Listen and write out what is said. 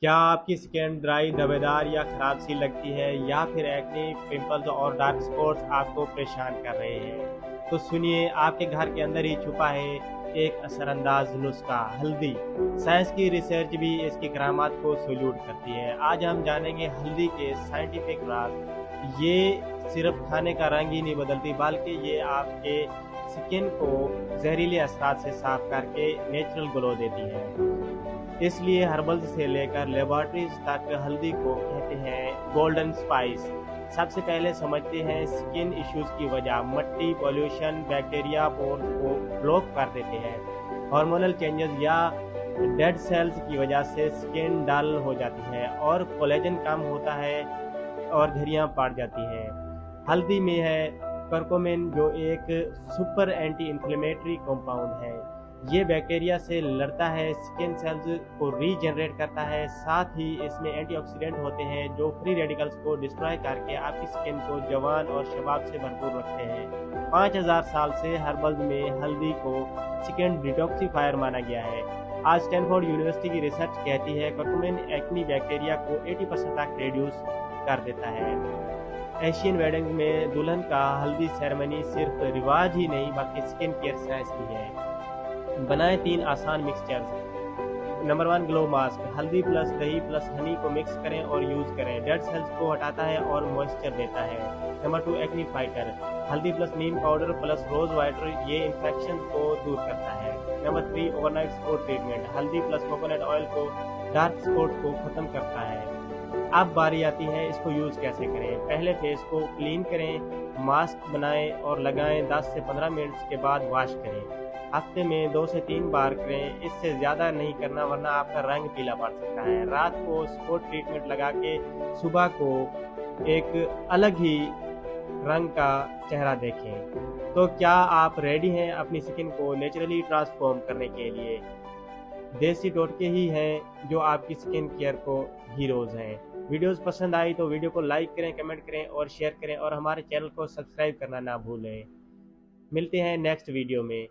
क्या आपकी skin dry, धब्बेदार या खराब सी लगती है, या फिर एक्ने, पिंपल्स और डार्क स्पॉट्स आपको परेशान कर रहे हैं? तो सुनिए, आपके घर के अंदर ही छुपा है एक असरअंदाज नुस्खा, हल्दी। साइंस की रिसर्च भी इसकी करामात को सैल्यूट करती है। आज हम जानेंगे हल्दी के साइंटिफिक राज। ये सिर्फ खाने का रंग ही नहीं बदलती, बल्कि ये आपके स्किन को जहरीले असरात से साफ करके नेचुरल ग्लो देती है। इसलिए हर्बल्स से लेकर लेबोरेटरीज तक हल्दी को कहते हैं गोल्डन स्पाइस। सबसे पहले समझते हैं स्किन इश्यूज की वजह। मिट्टी, पॉल्यूशन, बैक्टीरिया पोर्स को ब्लॉक कर देते हैं। हार्मोनल चेंजेस या डेड सेल्स की वजह से स्किन डल हो जाती है और कोलेजन कम होता है और झुर्रियां पड़ जाती हैं। हल्दी में है करकोमेन, जो एक सुपर एंटी इंफ्लेमेटरी कंपाउंड है। ये बैक्टीरिया से लड़ता है, स्किन सेल्स को रीजनरेट करता है। साथ ही इसमें एंटीऑक्सीडेंट होते हैं जो फ्री रेडिकल्स को डिस्ट्रॉय करके आपकी स्किन को जवान और शबाब से भरपूर रखते हैं। 5000 साल से हर्बल्स में हल्दी को स्किन डिटॉक्सिफायर माना गया है। आज स्टैनफोर्ड यूनिवर्सिटी की रिसर्च कहती है करकुमिन एक्नी बैक्टीरिया को 80% तक रिड्यूस कर देता है। एशियन वेडिंग्स में दुल्हन का हल्दी सेरेमनी सिर्फ रिवाज ही नहीं बल्कि स्किन केयर साइंस भी है। बनाएं 3 आसान मिक्सचर्स। Number 1, glow mask. हल्दी प्लस दही प्लस हनी को मिक्स करें और यूज करें। डेड सेल्स को हटाता है और मॉइस्चर देता है। Number 2, acne fighter. हल्दी प्लस नीम पाउडर प्लस रोज वाटर, ये इन्फेक्शन को दूर करता है। Number 3, overnight spot treatment. हल्दी प्लस कोकोनट ऑयल को डार्क स्पॉट को खत्म करता है। अब बारी आती है इसको यूज कैसे करें। पहले फेस को क्लीन करें, मास्क बनाएं और लगाएं। 10 से 15 मिनट के बाद वॉश करें। हफ्ते में 2 से 3 बार करें, इससे ज़्यादा नहीं करना वरना आपका रंग पीला पड़ सकता है। रात को स्पॉट ट्रीटमेंट लगा के सुबह को एक अलग ही रंग का चेहरा देखें। तो क्या आप रेडी हैं अपनी स्किन को नेचुरली ट्रांसफॉर्म करने के लिए? देसी टोटके ही हैं जो आपकी स्किन केयर को हीरोज़ हैं। वीडियोस पसंद आई तो वीडियो को लाइक करें, कमेंट करें और शेयर करें, और हमारे चैनल को सब्सक्राइब करना ना भूलें। मिलते हैं नेक्स्ट वीडियो में।